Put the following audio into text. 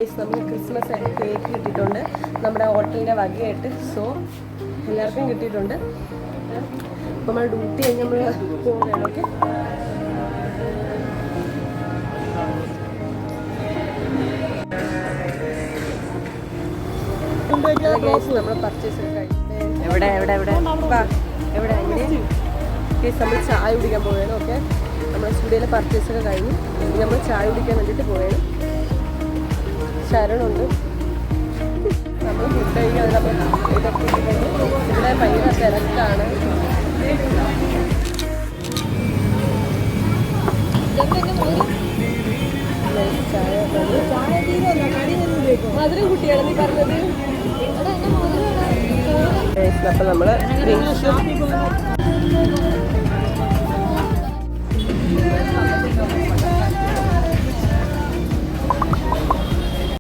നമുക്ക് Christmas cake കിട്ടിയിട്ടുണ്ട് നമ്മുടെ ഹോട്ടലിൻ്റെ വകയായിട്ട്. സോ എല്ലാവർക്കും കിട്ടിയിട്ടുണ്ട്. അപ്പോൾ നമ്മൾ ഡ്യൂട്ടി കഴിഞ്ഞ് നമ്മൾ പോവുകയാണ്. ഓക്കെ, നമ്മൾ പർച്ചേസ് കഴിഞ്ഞു. എവിടെ എവിടെ എവിടെ എവിടെ നമ്മൾ ചായ കുടിക്കാൻ പോവുകയാണ്. ഓക്കെ, നമ്മുടെ സ്റ്റുഡിയോയിലെ പർച്ചേസൊക്കെ കഴിഞ്ഞു. നമ്മൾ ചായ കുടിക്കാൻ വേണ്ടിയിട്ട് പോവുകയാണ്. ശരണുണ്ട്. നമ്മൾ ഫുഡ് കഴിക്കാൻ ഇതൊക്കെ ഇവിടെ ഭയങ്കര തിരക്കാണ്. മധുരം കുട്ടിയാണ് നീ പറഞ്ഞത്. അപ്പം നമ്മൾ